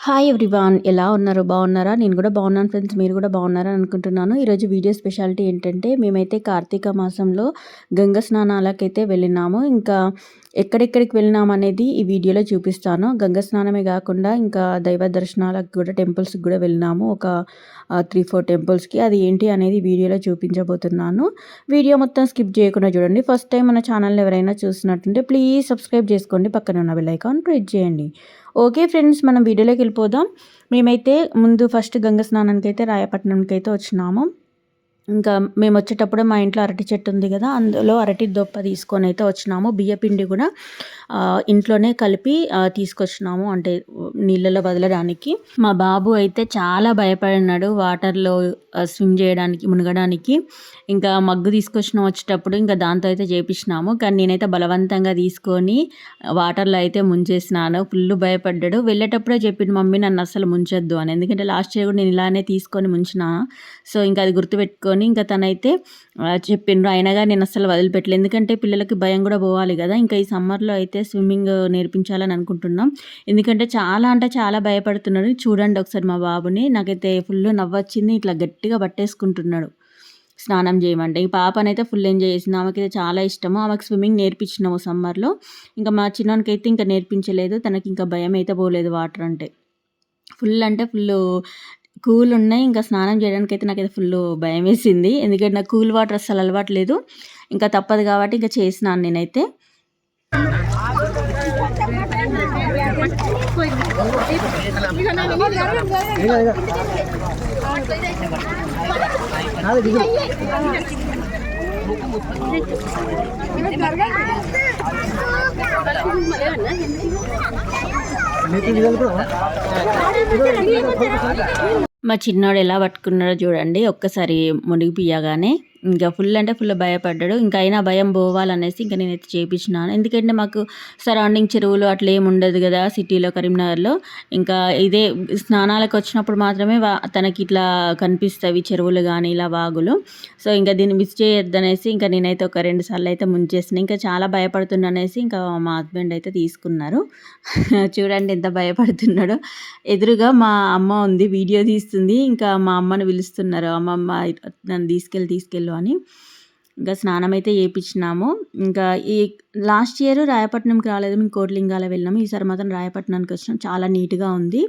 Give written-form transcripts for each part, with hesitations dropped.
Hi everyone, ఎలా ఉన్నారు? బాగున్నారా? నేను కూడా బాగున్నాను ఫ్రెండ్స్. మీరు కూడా బాగున్నారని అనుకుంటున్నాను. ఈరోజు వీడియో స్పెషాలిటీ ఏంటంటే, మేమైతే కార్తీక మాసంలో గంగ స్నానాలకైతే వెళ్ళినాము. ఇంకా ఎక్కడెక్కడికి వెళ్ళినాము అనేది ఈ వీడియోలో చూపిస్తాను. గంగ స్నానమే కాకుండా ఇంకా దైవ దర్శనాలకు కూడా, టెంపుల్స్కి కూడా వెళ్ళినాము. ఒక 3-4 టెంపుల్స్కి. అది ఏంటి అనేది వీడియోలో చూపించబోతున్నాను. వీడియో మొత్తం స్కిప్ చేయకుండా చూడండి. ఫస్ట్ టైం మన ఛానల్ని ఎవరైనా చూసినట్టుంటే ప్లీజ్ సబ్స్క్రైబ్ చేసుకోండి. పక్కన ఉన్న బెల్ ఐకాన్ ప్రెస్ చేయండి. ఓకే ఫ్రెండ్స్, మనం వీడియోలోకి వెళ్ళిపోదాం. మేమైతే ముందు ఫస్ట్ గంగ స్నానానికి అయితే రాయపట్నంకి అయితే వచ్చినాము. ఇంకా మేము వచ్చేటప్పుడు మా ఇంట్లో అరటి చెట్టు ఉంది కదా, అందులో అరటి దొప్ప తీసుకొని అయితే వచ్చినాము. బియ్యపిండి కూడా ఇంట్లోనే కలిపి తీసుకొచ్చినాము, అంటే నీళ్ళలో వదలడానికి. మా బాబు అయితే చాలా భయపడినాడు వాటర్లో స్విమ్ చేయడానికి, మునగడానికి. ఇంకా మగ్గు తీసుకొచ్చిన వచ్చేటప్పుడు ఇంకా దాంతో అయితే చేపించినాము. కానీ నేనైతే బలవంతంగా తీసుకొని వాటర్లో అయితే ముంచేసినాను. ఫుల్ భయపడ్డాడు. వెళ్ళేటప్పుడే చెప్పిండు, మమ్మీ నన్ను అస్సలు ముంచొద్దు అని. ఎందుకంటే లాస్ట్ ఇయర్ కూడా నేను ఇలానే తీసుకొని ముంచిన. సో ఇంకా అది గుర్తుపెట్టుకొని ఇంకా తనైతే చెప్పిండ్రు. అయినగా నేను అస్సలు వదిలిపెట్టలేదు, ఎందుకంటే పిల్లలకి భయం కూడా పోవాలి కదా. ఇంకా ఈ సమ్మర్లో అయితే స్విమ్మింగ్ నేర్పించాలని అనుకుంటున్నాం. ఎందుకంటే చాలా అంటే చాలా భయపడుతున్నాడు. చూడండి ఒకసారి మా బాబుని. నాకైతే ఫుల్ నవ్వొచ్చింది. ఇట్లా గట్టిగా పట్టేసుకుంటున్నాడు స్నానం చేయమంటే. ఈ పాపనైతే ఫుల్ ఎంజాయ్ చేసింది. ఆమెకైతే చాలా ఇష్టము. ఆమెకు స్విమ్మింగ్ నేర్పించినాము సమ్మర్లో. ఇంకా మా చిన్నోనికి అయితే ఇంకా నేర్పించలేదు. తనకి ఇంకా భయం అయితే పోలేదు వాటర్ అంటే. ఫుల్ అంటే ఫుల్ కూల్ ఉన్నాయి. ఇంకా స్నానం చేయడానికి అయితే నాకైతే ఫుల్ భయం వేసింది, ఎందుకంటే నాకు కూల్ వాటర్ అస్సలు అలవాటు లేదు. ఇంకా తప్పదు కాబట్టి ఇంకా చేసినాను నేనైతే. మా చిన్నోడు ఎలా పట్టుకున్నాడో చూడండి. ఒక్కసారి మునిగిపియగానే ఇంకా ఫుల్ అంటే ఫుల్ భయపడ్డాడు. ఇంకా అయినా భయం పోవాలనేసి ఇంకా నేనైతే చేయించినాను. ఎందుకంటే మాకు సరౌండింగ్ చెరువులు అట్లా ఏమి ఉండదు కదా సిటీలో, కరీంనగర్లో. ఇంకా ఇదే స్నానాలకు వచ్చినప్పుడు మాత్రమే తనకి ఇట్లా కనిపిస్తాయి చెరువులు కానీ ఇలా వాగులు. సో ఇంకా దీన్ని మిస్ చేయొద్దనేసి ఇంకా నేనైతే ఒక 2 సార్లు అయితే ముంచేసిన. ఇంకా చాలా భయపడుతున్నానేసి ఇంకా మా హస్బెండ్ అయితే తీసుకున్నారు. చూడండి ఎంత భయపడుతున్నాడో. ఎదురుగా మా అమ్మ ఉంది, వీడియో తీస్తుంది. ఇంకా మా అమ్మని పిలుస్తున్నారు, అమ్మమ్మ నన్ను తీసుకెళ్ళు అని. ఇంకా స్నానం అయితే చేయించినాము. ఇంకా ఈ లాస్ట్ ఇయర్ రాయపట్నంకి రాలేదు, మేము కోట్లింగాల వెళ్ళినాము. ఈసారి మాత్రం రాయపట్నానికి వచ్చినాం. చాలా నీట్గా ఉంది.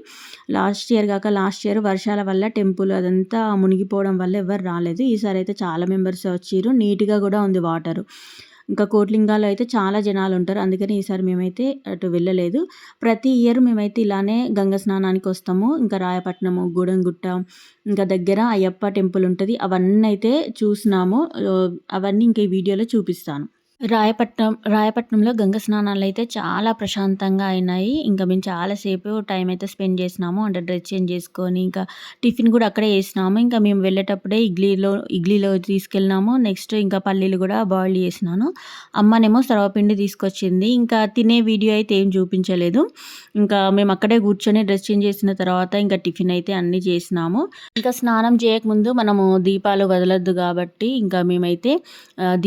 లాస్ట్ ఇయర్ వర్షాల వల్ల టెంపుల్ అదంతా మునిగిపోవడం వల్ల ఎవరు రాలేదు. ఈసారి అయితే చాలా మెంబర్స్ వచ్చారు. నీట్గా కూడా ఉంది వాటరు. ఇంకా కోట్లింగాలో అయితే చాలా జనాలు ఉంటారు, అందుకని ఈసారి మేమైతే అటు వెళ్ళలేదు. ప్రతి ఇయర్ మేమైతే ఇలానే గంగ స్నానానికి వస్తాము. ఇంకా రాయపట్నము, గూడెంగుట్ట, ఇంకా దగ్గర అయ్యప్ప టెంపుల్ ఉంటుంది. అవన్నీ అయితే చూసినాము. అవన్నీ ఇంకా ఈ వీడియోలో చూపిస్తాను. రాయపట్నంలో గంగ స్నానాలు అయితే చాలా ప్రశాంతంగా అయినాయి. ఇంకా మేము చాలాసేపు టైం అయితే స్పెండ్ చేసినాము. అంటే డ్రెస్ చేంజ్ చేసుకొని ఇంకా టిఫిన్ కూడా అక్కడే చేసినాము. ఇంకా మేము వెళ్ళేటప్పుడే ఇడ్లీలో తీసుకెళ్ళినాము. నెక్స్ట్ ఇంకా పల్లీలు కూడా బాయిల్ చేసినాను. అమ్మనేమో సర్వపిండి తీసుకొచ్చింది. ఇంకా తినే వీడియో అయితే ఏం చూపించలేదు. ఇంకా మేము అక్కడే కూర్చొని డ్రెస్ చేంజ్ చేసిన తర్వాత ఇంకా టిఫిన్ అయితే అన్నీ చేసినాము. ఇంకా స్నానం చేయకముందు మనము దీపాలు వదలొద్దు కాబట్టి ఇంకా మేమైతే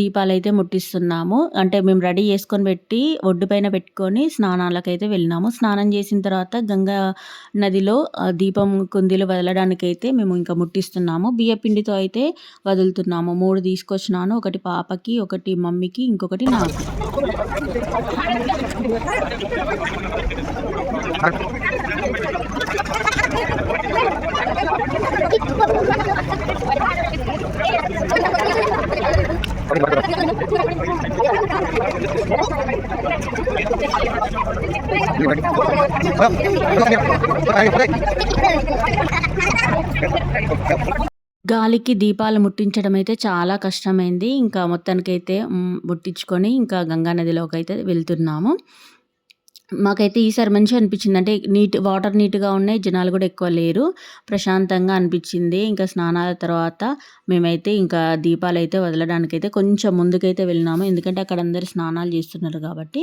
దీపాలు అయితే ముట్టిస్తున్నాము. అంటే మేము రెడీ చేసుకొని పెట్టి ఒడ్డు పైన పెట్టుకొని స్నానాలకైతే వెళ్ళినాము. స్నానం చేసిన తర్వాత గంగా నదిలో దీపం కుందీలు వదలడానికైతే మేము ఇంకా ముట్టిస్తున్నాము. బియ్యపిండితో అయితే వదులుతున్నాము. 3 తీసుకొచ్చినాను. ఒకటి పాపకి, ఒకటి మమ్మీకి, ఇంకొకటి నాకు. గాలికి దీపాలు ముట్టించడం అయితే చాలా కష్టమైంది. ఇంకా మొత్తానికైతే ముట్టించుకొని ఇంకా గంగా నదిలోకి అయితే వెళ్తున్నాము. మాకైతే ఈసారి మంచిగా అనిపించింది. అంటే వాటర్ నీట్గా ఉన్నాయి, జనాలు కూడా ఎక్కువ లేరు, ప్రశాంతంగా అనిపించింది. ఇంకా స్నానాల తర్వాత మేమైతే ఇంకా దీపాలు అయితే వదలడానికైతే కొంచెం ముందుకైతే వెళ్ళినాము. ఎందుకంటే అక్కడ అందరు స్నానాలు చేస్తున్నారు కాబట్టి.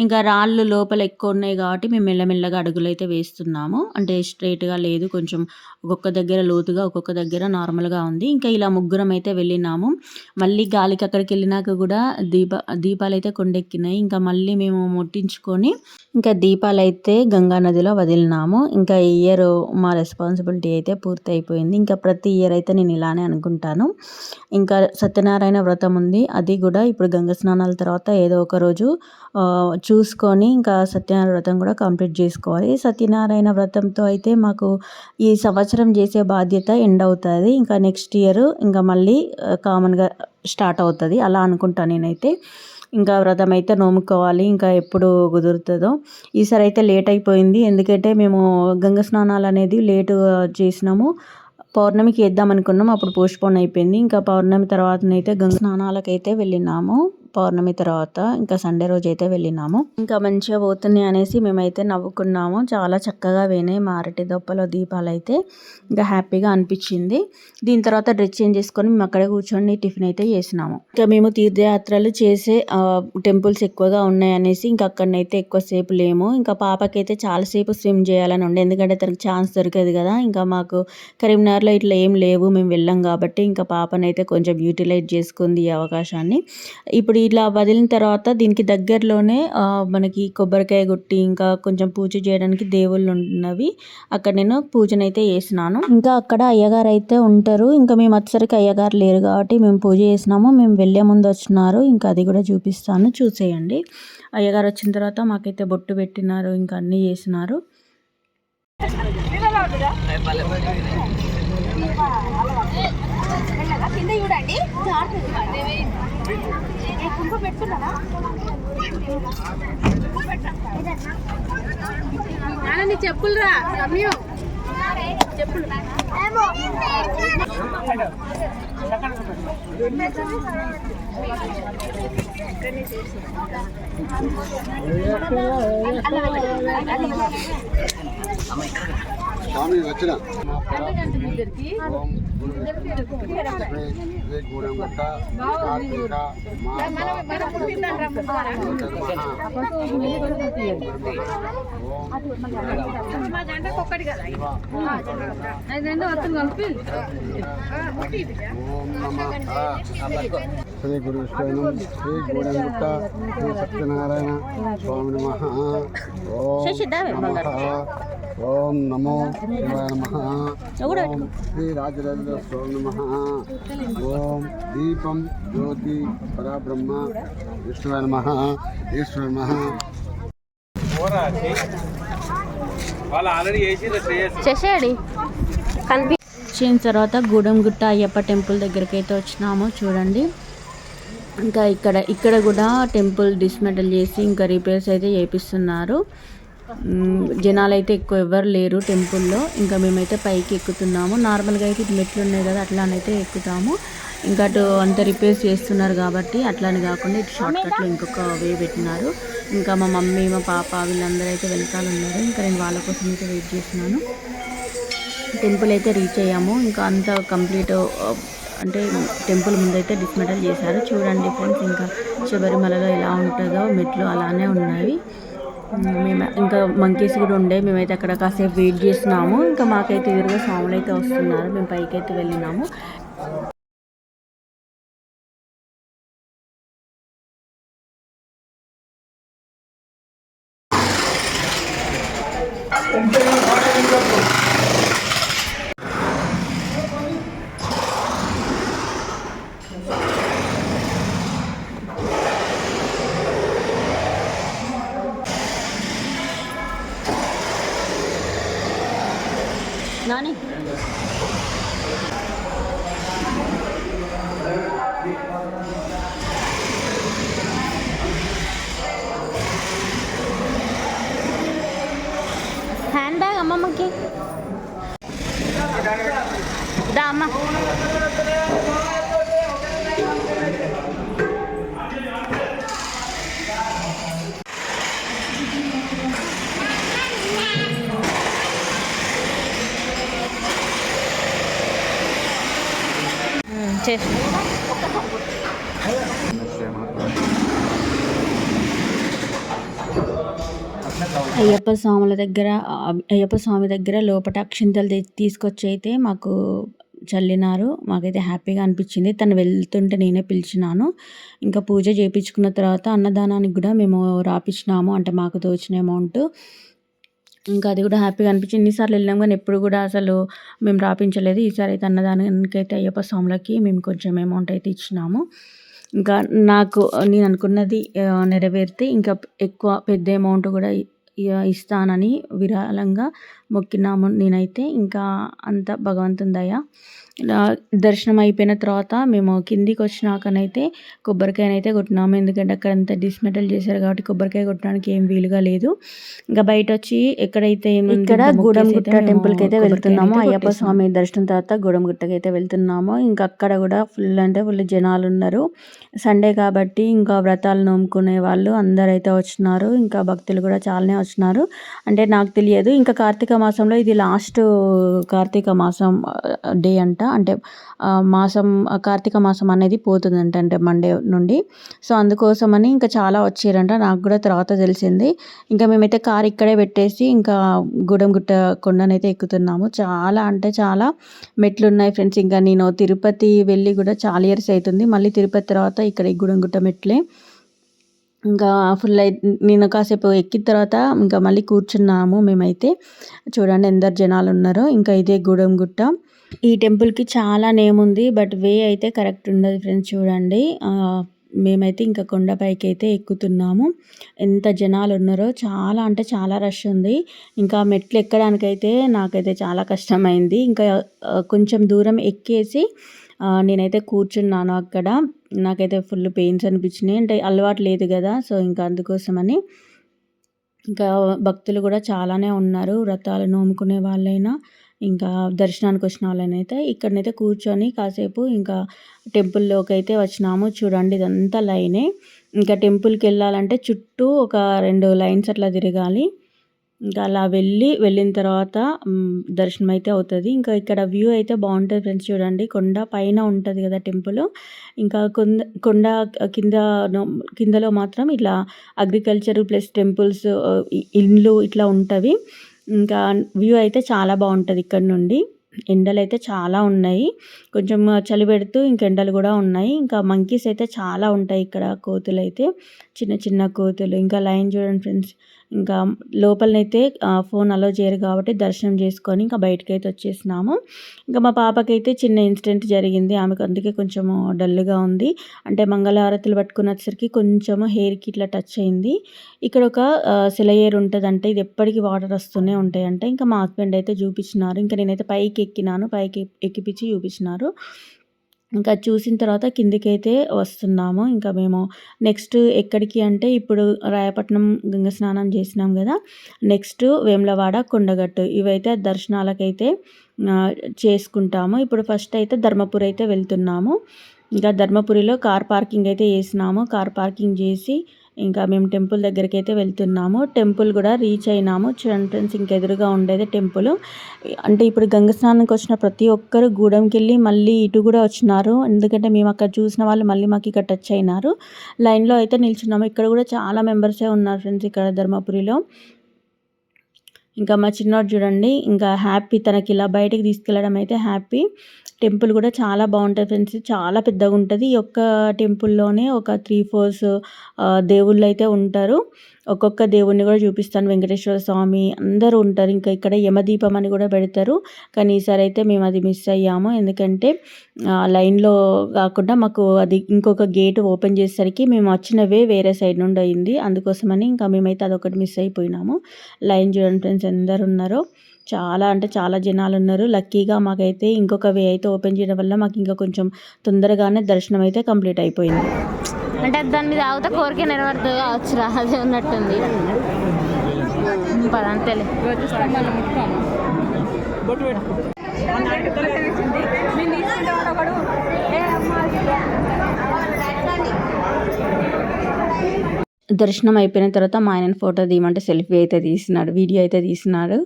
ఇంకా రాళ్ళు లోపల ఎక్కువ ఉన్నాయి కాబట్టి మేము మెల్లమెల్లగా అడుగులు అయితే వేస్తున్నాము. అంటే స్ట్రైట్గా లేదు, కొంచెం ఒక్కొక్క దగ్గర లోతుగా, ఒక్కొక్క దగ్గర నార్మల్గా ఉంది. ఇంకా ఇలా ముగ్గురం అయితే వెళ్ళినాము. మళ్ళీ గాలికి అక్కడికి వెళ్ళినాక కూడా దీపాలు అయితే కొండెక్కినాయి. ఇంకా మళ్ళీ మేము ముట్టించుకొని ఇంకా దీపాలైతే గంగా నదిలో వదిలినాము. ఇంకా ఈ ఇయర్ మా రెస్పాన్సిబిలిటీ అయితే పూర్తయిపోయింది. ఇంకా ప్రతి ఇయర్ అయితే నేను ఇలానే అనుకుంటాను. ఇంకా సత్యనారాయణ వ్రతం ఉంది. అది కూడా ఇప్పుడు గంగ స్నానాల తర్వాత ఏదో ఒక రోజు చూసుకొని ఇంకా సత్యనారాయణ వ్రతం కూడా కంప్లీట్ చేసుకోవాలి. సత్యనారాయణ వ్రతంతో అయితే మాకు ఈ సంవత్సరం చేసే బాధ్యత ఎండ్ అవుతుంది. ఇంకా నెక్స్ట్ ఇయర్ ఇంకా మళ్ళీ కామన్గా స్టార్ట్ అవుతుంది అలా అనుకుంటాను నేనైతే. ఇంకా వ్రతం అయితే నోముకోవాలి. ఇంకా ఎప్పుడు కుదురుతుందో. ఈసారి అయితే లేట్ అయిపోయింది. ఎందుకంటే మేము గంగ స్నానాలు అనేది లేటుగా చేసినాము. పౌర్ణమికి వేద్దాం అనుకున్నాం. అప్పుడు పోస్ట్పోన్ అయిపోయింది. ఇంకా పౌర్ణమి తర్వాతనైతే గంగ స్నానాలకైతే వెళ్ళినాము. పౌర్ణమి తర్వాత ఇంకా సండే రోజు అయితే వెళ్ళినాము. ఇంకా మంచిగా పోతున్నాయి అనేసి మేమైతే నవ్వుకున్నాము. చాలా చక్కగా పోయినాయి మా అరటి దొప్పలో దీపాలు అయితే. ఇంకా హ్యాపీగా అనిపించింది. దీని తర్వాత డ్రెస్ చేంజ్ చేసుకొని మేము అక్కడే కూర్చొని టిఫిన్ అయితే చేసినాము. ఇంకా మేము తీర్థయాత్రలు చేసే టెంపుల్స్ ఎక్కువగా ఉన్నాయనేసి ఇంకా అక్కడనైతే ఎక్కువసేపు లేము. ఇంకా పాపకైతే చాలాసేపు స్విమ్ చేయాలని ఉండే, ఎందుకంటే తనకు ఛాన్స్ దొరికేది కదా. ఇంకా మాకు కరీంనగర్లో ఇట్లా ఏం లేవు, మేము వెళ్ళాం కాబట్టి ఇంకా పాపనైతే కొంచెం యూటిలైజ్ చేసుకుంది ఈ అవకాశాన్ని. ఇప్పుడు ఇట్లా వదిలిన తర్వాత దీనికి దగ్గరలోనే మనకి కొబ్బరికాయ కొట్టి ఇంకా కొంచెం పూజ చేయడానికి దేవుళ్ళు ఉన్నవి. అక్కడ నేను పూజనైతే చేసినాను. ఇంకా అక్కడ అయ్యగారు అయితే ఉంటారు. ఇంకా మేము వచ్చేసరికి అయ్యగారు లేరు కాబట్టి మేము పూజ చేసినాము. మేము వెళ్ళే ముందు వచ్చినారు. ఇంకా అది కూడా చూపిస్తాను, చూసేయండి. అయ్యగారు వచ్చిన తర్వాత మాకైతే బొట్టు పెట్టినారు, ఇంకా అన్నీ చేసినారు. చెప్పులురా చెప్పులు స్వామి వచ్చిన ఒక్కటి కదా కలిపి శ్రీ గురు విష్ణు శ్రీ గూడెంగుట్ట శ్రీ సత్యనారాయణ స్వామి నమః. ఓం నమో శివాయ నమః. ఓం శ్రీ రాజరాజేశ్వర స్వామి నమః. ఓం దీపం జ్యోతి పరబ్రహ్మ విష్ణువాయ నమః. ఈశ్వర నమః. చేసేయండి వచ్చిన తర్వాత గూడెంగుట్ట అయ్యప్ప టెంపుల్ దగ్గరికి అయితే వచ్చినాము. చూడండి, ఇంకా ఇక్కడ కూడా టెంపుల్ డిస్మెంటల్ చేసి ఇంకా రిపేర్స్ అయితే చేపిస్తున్నారు. జనాలు అయితే ఎక్కువ ఎవరు లేరు టెంపుల్లో. ఇంకా మేమైతే పైకి ఎక్కుతున్నాము. నార్మల్గా అయితే ఇటు మెట్లు ఉన్నాయి కదా, అట్లానైతే ఎక్కుతాము. ఇంకా అటు అంత రిపేర్స్ చేస్తున్నారు కాబట్టి అట్లానే కాకుండా ఇటు షార్ట్ కట్లో ఇంకొక వే పెట్టినారు. ఇంకా మా మమ్మీ మా పాప వీళ్ళందరూ అయితే వెనకాల ఉన్నారు. ఇంకా నేను వాళ్ళ కోసం అయితే వెయిట్ చేస్తున్నాను. టెంపుల్ అయితే రీచ్ అయ్యాము. ఇంకా అంతా కంప్లీట్ అంటే టెంపుల్ ముందైతే డిస్మెటల్ చేశారు. చూడండి ఫ్రెండ్స్, ఇంకా శబరిమలలో ఎలా ఉంటుందో మెట్లు అలానే ఉన్నాయి. మేము ఇంకా మంకీస్ కూడా ఉండే, మేమైతే అక్కడ కాసేపు వెయిట్ చేసినాము. ఇంకా మాకైతే ఎదురుగా స్వాములు అయితే వస్తున్నారు. మేము పైకి అయితే వెళ్ళినాము. నాని హ్యాండ్ బ్యాగ్ అమ్మమ్మకి దా అమ్మ. అయ్యప్ప స్వామి దగ్గర లోపట అక్షింతలు తీసుకొచ్చి అయితే మాకు చల్లినారు. మాకైతే హ్యాపీగా అనిపించింది. తను వెళ్తుంటే నేనే పిలిచినాను. ఇంకా పూజ చేయించుకున్న తర్వాత అన్నదానానికి కూడా మేము రాపించినాము, అంటే మాకు తోచిన అమౌంట్. ఇంకా అది కూడా హ్యాపీగా అనిపించింది. ఇన్నిసార్లు వెళ్ళినాం కానీ ఎప్పుడు కూడా అసలు మేము రాపించలేదు. ఈసారి అయితే అన్నదానానికి అయితే అయ్యప్ప స్వాములకి మేము కొంచెం అమౌంట్ అయితే ఇచ్చినాము. ఇంకా నేను అనుకున్నది నెరవేరితే ఇంకా ఎక్కువ పెద్ద అమౌంట్ కూడా ఇస్తానని విరాళంగా మొక్కినాము నేనైతే. ఇంకా అంత భగవంతుని దయ. దర్శనం అయిపోయిన తర్వాత మేము కిందికి వచ్చినాకనైతే కొబ్బరికాయనైతే కొట్టినాము. ఎందుకంటే అక్కడ అంతా డిస్మెటల్ చేశారు కాబట్టి కొబ్బరికాయ కొట్టడానికి ఏం వీలుగా లేదు. ఇంకా బయట వచ్చి ఎక్కడైతే ఇక్కడ గూడెంగుట్ట టెంపుల్కి అయితే వెళ్తున్నాము. అయ్యప్ప స్వామి దర్శనం తర్వాత గూడెంగుట్టకి అయితే వెళ్తున్నాము. ఇంకా అక్కడ కూడా ఫుల్ అంటే ఫుల్ జనాలు ఉన్నారు. సండే కాబట్టి ఇంకా వ్రతాలు నోముకునే వాళ్ళు అందరైతే వచ్చినారు. ఇంకా భక్తులు కూడా చాలానే వచ్చినారు. అంటే నాకు తెలియదు, ఇంకా కార్తీక మాసంలో ఇది లాస్ట్ కార్తీక మాసం డే అంట. అంటే కార్తీక మాసం అనేది పోతుందంట, అంటే మండే నుండి. సో అందుకోసమని ఇంకా చాలా వచ్చారంట. నాకు కూడా తర్వాత తెలిసింది. ఇంకా మేమైతే కార్ ఇక్కడే పెట్టేసి ఇంకా గూడెంగుట్ట కొండనైతే ఎక్కుతున్నాము. చాలా అంటే చాలా మెట్లు ఉన్నాయి ఫ్రెండ్స్. ఇంకా నేను తిరుపతి వెళ్ళి కూడా చాలా ఇయర్స్ అవుతుంది. మళ్ళీ తిరుపతి తర్వాత ఇక్కడ ఈ గూడెంగుట్ట మెట్లే. ఇంకా ఫుల్ నేను కాసేపు ఎక్కిన తర్వాత ఇంకా మళ్ళీ కూర్చున్నాము మేమైతే. చూడండి ఎందరు జనాలు ఉన్నారో. ఇంకా ఇదే గూడెంగుట్ట. ఈ టెంపుల్కి చాలా నేమ్ ఉంది, బట్ వే అయితే కరెక్ట్ ఉండదు ఫ్రెండ్స్. చూడండి మేమైతే ఇంకా కొండపైకి అయితే ఎక్కుతున్నాము. ఎంత జనాలు ఉన్నారో, చాలా అంటే చాలా రష్ ఉంది. ఇంకా మెట్లు ఎక్కడానికైతే నాకైతే చాలా కష్టమైంది. ఇంకా కొంచెం దూరం ఎక్కేసి నేనైతే కూర్చున్నాను అక్కడ. నాకైతే ఫుల్ పెయిన్స్ అనిపించినాయి, అంటే అలవాటు లేదు కదా. సో ఇంకా అందుకోసమని ఇంకా భక్తులు కూడా చాలానే ఉన్నారు. వ్రతాలు నోముకునే వాళ్ళైనా ఇంకా దర్శనానికి వచ్చిన వాళ్ళనైతే ఇక్కడనైతే కూర్చొని కాసేపు ఇంకా టెంపుల్లోకి అయితే వచ్చినాము. చూడండి ఇదంతా లైనే. ఇంకా టెంపుల్కి వెళ్ళాలంటే చుట్టూ ఒక 2 లైన్స్ అట్లా తిరగాలి. ఇంకా అలా వెళ్ళిన తర్వాత దర్శనం అయితే అవుతుంది. ఇంకా ఇక్కడ వ్యూ అయితే బాగుంటుంది ఫ్రెండ్స్. చూడండి కొండ పైన ఉంటుంది కదా టెంపుల్. ఇంకా కొండ కిందలో మాత్రం ఇట్లా అగ్రికల్చర్ ప్లస్ టెంపుల్స్, ఇండ్లు ఇట్లా ఉంటవి. ఇంకా వ్యూ అయితే చాలా బాగుంటుంది ఇక్కడ నుండి. ఎండలు అయితే చాలా ఉన్నాయి, కొంచెం చలి పెడుతూ ఇంక ఎండలు కూడా ఉన్నాయి. ఇంకా మంకీస్ అయితే చాలా ఉంటాయి ఇక్కడ. కోతులు అయితే చిన్న చిన్న కోతులు. ఇంకా లైన్ చూడండి ఫ్రెండ్స్. ఇంకా లోపలనైతే ఫోన్ అలో చేయరు కాబట్టి దర్శనం చేసుకొని ఇంకా బయటకు అయితే వచ్చేసినాము. ఇంకా మా పాపకైతే చిన్న ఇన్సిడెంట్ జరిగింది. ఆమెకు అందుకే కొంచెం డల్గా ఉంది. అంటే మంగళహారతులు పట్టుకుని వచ్చేసరికి కొంచెం హెయిర్కి ఇట్లా టచ్ అయింది. ఇక్కడ ఒక సెలయేరు ఉంటుంది, అంటే ఇది ఎప్పటికీ వాటర్ వస్తూనే ఉంటాయి అంటే. ఇంకా మా హస్బెండ్ అయితే చూపించినారు. ఇంకా నేనైతే పైకి ఎక్కినాను, పైకి ఎక్కిపించి చూపించినారు. ఇంకా చూసిన తర్వాత కిందికైతే వస్తున్నాము. ఇంకా మేము నెక్స్ట్ ఎక్కడికి అంటే ఇప్పుడు రాయపట్నం గంగ స్నానం చేసినాం కదా, నెక్స్ట్ వేములవాడ, కొండగట్టు ఇవైతే దర్శనాలకైతే చేసుకుంటాము. ఇప్పుడు ఫస్ట్ అయితే ధర్మపురి అయితే వెళ్తున్నాము. ఇంకా ధర్మపురిలో కార్ పార్కింగ్ అయితే చేసినాము. కార్ పార్కింగ్ చేసి ఇంకా మేము టెంపుల్ దగ్గరికి అయితే వెళ్తున్నాము. టెంపుల్ కూడా రీచ్ అయినాము. చూడండి ఫ్రెండ్స్, ఇంకెదురుగా ఉండేది టెంపుల్. అంటే ఇప్పుడు గంగ స్నానానికి వచ్చిన ప్రతి ఒక్కరు గూడెంకి వెళ్ళి మళ్ళీ ఇటు కూడా వచ్చినారు. ఎందుకంటే మేము అక్కడ చూసిన వాళ్ళు మళ్ళీ మాకు ఇక్కడ టచ్ అయినారు. లైన్లో అయితే నిల్చున్నాము. ఇక్కడ కూడా చాలా మెంబర్సే ఉన్నారు ఫ్రెండ్స్ ఇక్కడ ధర్మపురిలో. ఇంకా మా చిన్నోడు చూడండి ఇంకా హ్యాపీ, తనకి ఇలా బయటకు తీసుకెళ్ళడం అయితే హ్యాపీ. టెంపుల్ కూడా చాలా బాగుంటుంది ఫ్రెండ్స్, చాలా పెద్దగా ఉంటుంది. ఈ ఒక్క టెంపుల్లోనే ఒక 3-4 దేవుళ్ళు అయితే ఉంటారు. ఒక్కొక్క దేవుణ్ణి కూడా చూపిస్తాను. వెంకటేశ్వర స్వామి అందరూ ఉంటారు. ఇంకా ఇక్కడ యమదీపం అని కూడా పెడతారు. కానీ ఈసారి అయితే మేము అది మిస్ అయ్యాము. ఎందుకంటే లైన్లో కాకుండా మాకు అది ఇంకొక గేట్ ఓపెన్ చేసేసరికి మేము వచ్చినవే వేరే సైడ్ నుండి అయింది. అందుకోసమని ఇంకా మేమైతే అదొకటి మిస్ అయిపోయినాము. లైన్ చూడండి ఫ్రెండ్స్ ఎందరు ఉన్నారో. చాలా అంటే చాలా జనాలు ఉన్నారు. లక్కీగా మాకైతే ఇంకొక వే అయితే ఓపెన్ చేయడం వల్ల మాకు ఇంకా కొంచెం తొందరగానే దర్శనం అయితే కంప్లీట్ అయిపోయింది. అంటే దాని మీద ఆగితే కోరిక నెరవేరుతుంది కావచ్చురా, అదే ఉన్నట్టుంది. పదంతేలే. దర్శనం అయిపోయిన తర్వాత మా ఆయనని ఫోటో తీయమంటే సెల్ఫీ అయితే తీసినాడు, వీడియో అయితే తీసినాడు.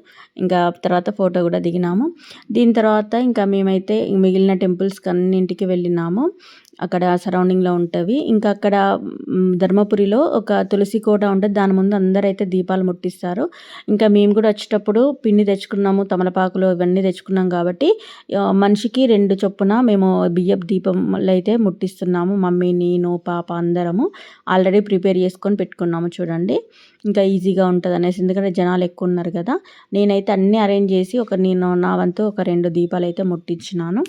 ఇంకా తర్వాత ఫోటో కూడా దిగినాము. దీని తర్వాత ఇంకా మేమైతే మిగిలిన టెంపుల్స్కి అన్నింటికి వెళ్ళినాము. అక్కడ సరౌండింగ్లో ఉంటవి. ఇంకా అక్కడ ధర్మపురిలో ఒక తులసి కోట ఉంటుంది. దాని ముందు అందరైతే దీపాలు ముట్టిస్తారు. ఇంకా మేము కూడా వచ్చేటప్పుడు పిండి తెచ్చుకున్నాము, తమలపాకులు ఇవన్నీ తెచ్చుకున్నాం కాబట్టి మనిషికి 2 చొప్పున మేము బియ్యపు దీపంలో అయితే ముట్టిస్తున్నాము. మమ్మీ, నేను, పాప అందరము ఆల్రెడీ ప్రిపేర్ చేసుకొని పెట్టుకున్నాము చూడండి. ఇంకా ఈజీగా ఉంటుంది అనేసి, ఎందుకంటే జనాలు ఎక్కువ ఉన్నారు కదా. నేనైతే అన్నీ అరేంజ్ చేసి నేను నా వంతు ఒక 2 దీపాలు అయితే ముట్టించినాను.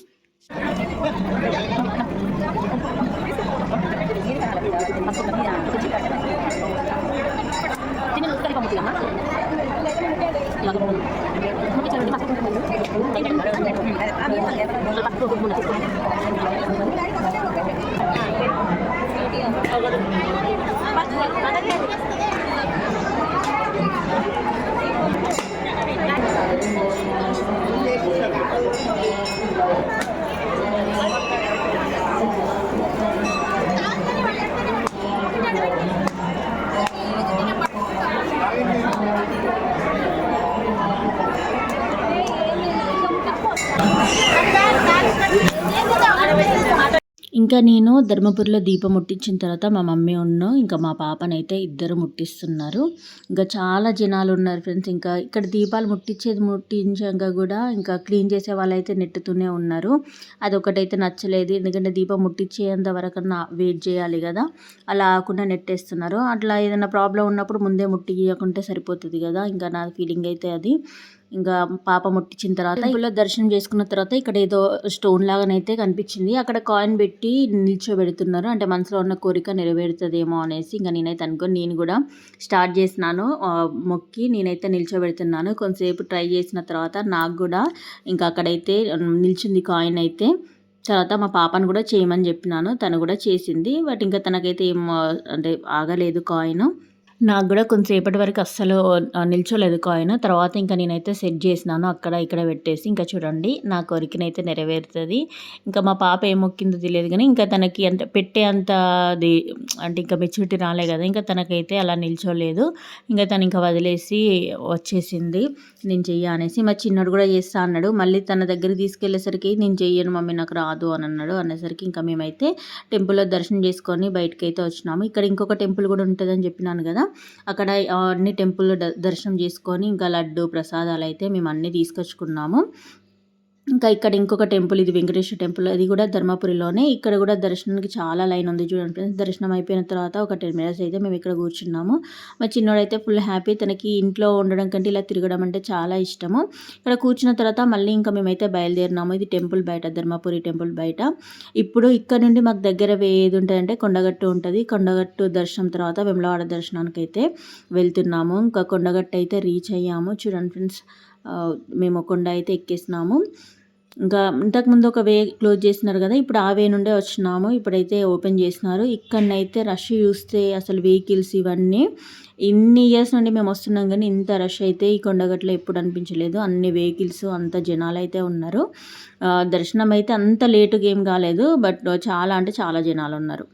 ఇంకా నేను ధర్మపురిలో దీపం ముట్టించిన తర్వాత మా మమ్మీ ఇంకా మా పాపనైతే ఇద్దరు ముట్టిస్తున్నారు. ఇంకా చాలా జనాలు ఉన్నారు ఫ్రెండ్స్. ఇంకా ఇక్కడ దీపాలు ముట్టించాక కూడా ఇంకా క్లీన్ చేసే వాళ్ళైతే నెట్టుతూనే ఉన్నారు. అదొకటైతే నచ్చలేదు, ఎందుకంటే దీపం ముట్టించేంత వరకన్నా వెయిట్ చేయాలి కదా, అలా ఆకుండా నెట్టేస్తున్నారు. అట్లా ఏదైనా ప్రాబ్లం ఉన్నప్పుడు ముందే ముట్టియకుంటే సరిపోతుంది కదా. ఇంకా నా ఫీలింగ్ అయితే అది. ఇంకా పాప ముట్టించిన తర్వాత టెంపుల్లో దర్శనం చేసుకున్న తర్వాత ఇక్కడ ఏదో స్టోన్ లాగానైతే కనిపించింది. అక్కడ కాయిన్ పెట్టి నిల్చోబెడుతున్నారు, అంటే మనసులో ఉన్న కోరిక నెరవేరుతుందేమో అనేసి. ఇంకా నేనైతే అనుకోని నేను కూడా స్టార్ట్ చేసినాను మొక్కి నేనైతే నిల్చోబెడుతున్నాను. కొంతసేపు ట్రై చేసిన తర్వాత నాకు కూడా ఇంకా అక్కడైతే నిల్చుంది కాయిన్ అయితే. తర్వాత మా పాపను కూడా చేయమని చెప్పినాను, తను కూడా చేసింది. బట్ ఇంకా తనకైతే ఏం అంటే ఆగలేదు కాయిన్. నాకు కూడా కొంతసేపటి వరకు అస్సలు నిల్చోలేదు కాయిన్. తర్వాత ఇంకా నేనైతే సెట్ చేసినాను అక్కడ ఇక్కడ పెట్టేసి. ఇంకా చూడండి నా కోరికనైతే నెరవేరుతుంది. ఇంకా మా పాప ఏం మొక్కిందో తెలియదు కానీ ఇంకా తనకి అంటే పెట్టే అంత అది అంటే ఇంకా మెచ్యూరిటీ రాలే కదా, ఇంకా తనకైతే అలా నిల్చోలేదు. ఇంకా తను ఇంకా వదిలేసి వచ్చేసింది నేను చెయ్య అనేసి. మా చిన్నోడు కూడా చేస్తా అన్నాడు. మళ్ళీ తన దగ్గరికి తీసుకెళ్లేసరికి నేను చెయ్యను మమ్మీ, నాకు రాదు అని అన్నాడు. అనేసరికి ఇంకా మేమైతే టెంపుల్లో దర్శనం చేసుకొని బయటకు అయితే వచ్చినాము. ఇక్కడ ఇంకొక టెంపుల్ కూడా ఉంటుందని చెప్పినాను కదా, అక్కడ అన్ని టెంపుల్లో దర్శనం చేసుకొని ఇంకా లడ్డు ప్రసాదాలు అయితే మేము అన్నీ తీసుకొచ్చుకున్నాము. ఇంకా ఇక్కడ ఇంకొక టెంపుల్, ఇది వెంకటేశ్వర టెంపుల్, అది కూడా ధర్మపురిలోనే. ఇక్కడ కూడా దర్శనానికి చాలా లైన్ ఉంది చూడండి ఫ్రెండ్స్. దర్శనం అయిపోయిన తర్వాత ఒక 10 minutes అయితే మేము ఇక్కడ కూర్చున్నాము. మా చిన్నోడైతే ఫుల్ హ్యాపీ, తనకి ఇంట్లో ఉండడం కంటే ఇలా తిరగడం అంటే చాలా ఇష్టము. ఇక్కడ కూర్చున్న తర్వాత మళ్ళీ ఇంకా మేమైతే బయలుదేరినాము. ఇది టెంపుల్ బయట, ధర్మపురి టెంపుల్ బయట. ఇప్పుడు ఇక్కడ నుండి మాకు దగ్గర ఏది ఉంటుందంటే కొండగట్టు ఉంటుంది. కొండగట్టు దర్శనం తర్వాత వేములవాడ దర్శనానికి అయితే వెళ్తున్నాము. ఇంకా కొండగట్టు అయితే రీచ్ అయ్యాము. చూడండి ఫ్రెండ్స్, మేము కొండ అయితే ఎక్కేసినాము. ఇంకా ఇంతకుముందు ఒక వే క్లోజ్ చేసినారు కదా, ఇప్పుడు ఆ వే నుండే వచ్చినాము. ఇప్పుడైతే ఓపెన్ చేసినారు. ఇక్కడనైతే రష్ చూస్తే అసలు వెహికల్స్ ఇవన్నీ ఇన్ని ఇయర్స్ నుండి మేము వస్తున్నాం కానీ ఇంత రష్ అయితే ఈ కొండగట్లో ఎప్పుడు అనిపించలేదు. అన్ని వెహికల్స్, అంత జనాలు అయితే ఉన్నారు. దర్శనం అయితే అంత లేటుగా ఏం కాలేదు, బట్ చాలా అంటే చాలా జనాలు ఉన్నారు.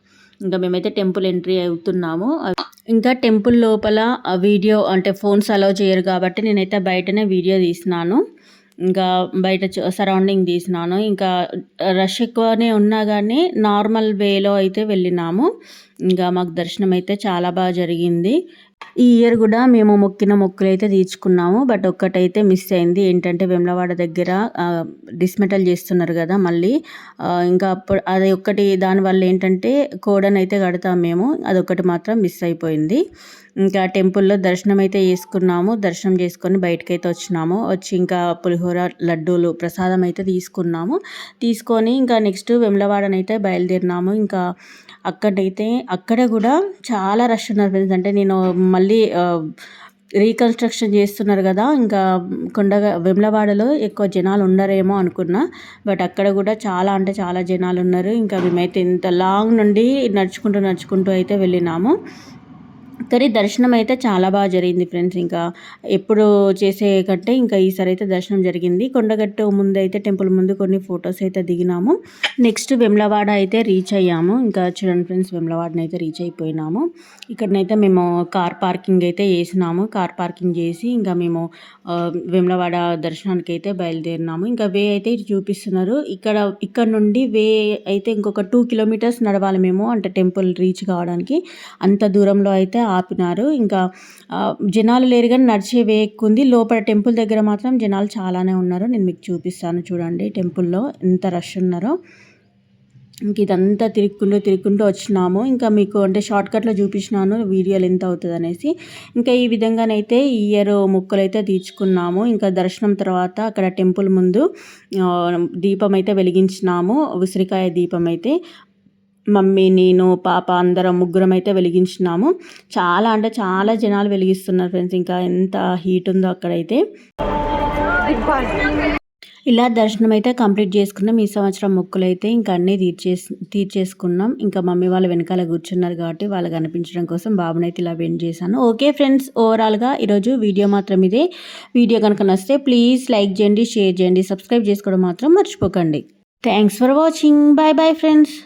ఇంకా మేమైతే టెంపుల్ ఎంట్రీ అవుతున్నాము. ఇంకా టెంపుల్ లోపల వీడియో అంటే ఫోన్స్ అలౌ చేయరు కాబట్టి నేనైతే బయటనే వీడియో తీసినాను. ఇంకా బయట సరౌండింగ్ తీసినాను. ఇంకా రష్ ఎక్కువనే ఉన్నా కానీ నార్మల్ వేలో అయితే వెళ్ళినాము. ఇంకా మాకు దర్శనం అయితే చాలా బాగా జరిగింది. ఈ ఇయర్ కూడా మేము మొక్కిన మొక్కులు అయితే తీర్చుకున్నాము. బట్ ఒక్కటైతే మిస్ అయింది. ఏంటంటే వేములవాడ దగ్గర డిస్మెటల్ చేస్తున్నారు కదా మళ్ళీ. ఇంకా అప్పుడు అది ఒక్కటి, దానివల్ల ఏంటంటే కోడన్ అయితే కడతాం మేము, అదొక్కటి మాత్రం మిస్ అయిపోయింది. ఇంకా టెంపుల్లో దర్శనం అయితే చేసుకున్నాము. దర్శనం చేసుకొని బయటకైతే వచ్చినాము. వచ్చి ఇంకా పులిహోర, లడ్డూలు ప్రసాదం అయితే తీసుకొని ఇంకా నెక్స్ట్ వేములవాడనైతే బయలుదేరినాము. ఇంకా అక్కడ కూడా చాలా రష్ ఉన్నారు ఫ్రెండ్స్. అంటే నేను మళ్ళీ రీకన్స్ట్రక్షన్ చేస్తున్నారు కదా, ఇంకా వేములవాడలో ఎక్కువ జనాలు ఉండరేమో అనుకున్నా, బట్ అక్కడ కూడా చాలా అంటే చాలా జనాలు ఉన్నారు. ఇంకా మేమైతే ఇంత లాంగ్ నుండి నడుచుకుంటూ అయితే వెళ్ళినాము. కానీ దర్శనం అయితే చాలా బాగా జరిగింది ఫ్రెండ్స్. ఇంకా ఎప్పుడు చేసే కంటే ఇంకా ఈసారి అయితే దర్శనం జరిగింది. కొండగట్టు ముందు అయితే టెంపుల్ ముందు కొన్ని ఫొటోస్ అయితే దిగినాము. నెక్స్ట్ వెమ్లవాడ అయితే రీచ్ అయ్యాము. ఇంకా చూడండి ఫ్రెండ్స్, వెమ్లవాడని అయితే రీచ్ అయిపోయినాము. ఇక్కడనైతే మేము కార్ పార్కింగ్ అయితే చేసినాము. కార్ పార్కింగ్ చేసి ఇంకా మేము వెమ్లవాడ దర్శనానికి అయితే బయలుదేరినాము. ఇంకా వే అయితే ఇటు చూపిస్తున్నారు. ఇక్కడ నుండి వే అయితే ఇంకొక 2 కిలోమీటర్స్ నడవాలి మేము, అంటే టెంపుల్ రీచ్ కావడానికి. అంత దూరంలో అయితే ఆపినారు. ఇంకా జనాలు లేరు కానీ నడిచే వే ఎక్కువ ఉంది. లోపల టెంపుల్ దగ్గర మాత్రం జనాలు చాలానే ఉన్నారు. నేను మీకు చూపిస్తాను చూడండి టెంపుల్లో ఎంత రష్ ఉన్నారో. ఇంక ఇదంతా తిరుక్కుంటూ వచ్చినాము. ఇంకా మీకు అంటే షార్ట్కట్లో చూపించినాను వీడియోలు ఎంత అవుతుంది అనేసి. ఇంకా ఈ విధంగానైతే ఈ ఇయర్ మొక్కులు అయితే తీర్చుకున్నాము. ఇంకా దర్శనం తర్వాత అక్కడ టెంపుల్ ముందు దీపం అయితే వెలిగించినాము. ఉసిరికాయ దీపం అయితే మమ్మీ, నేను, పాప అందరం ముగ్గురం అయితే వెలిగించినాము. చాలా అంటే చాలా జనాలు వెలిగిస్తున్నారు ఫ్రెండ్స్. ఇంకా ఎంత హీట్ ఉందో అక్కడైతే. ఇలా దర్శనం అయితే కంప్లీట్ చేసుకున్నాం. ఈ సంవత్సరం మొక్కులు అయితే ఇంకా అన్నీ తీర్చేసుకున్నాం. ఇంకా మమ్మీ వాళ్ళు వెనకాల కూర్చున్నారు కాబట్టి వాళ్ళకి అనిపించడం కోసం బాబునైతే ఇలా వెంట్ చేశాను. ఓకే ఫ్రెండ్స్, ఓవరాల్గా ఈరోజు వీడియో మాత్రం ఇదే. వీడియో కనుక నచ్చితే ప్లీజ్ లైక్ చేయండి, షేర్ చేయండి, సబ్స్క్రైబ్ చేసుకోవడం మాత్రం మర్చిపోకండి. Thanks for watching. Bye bye friends.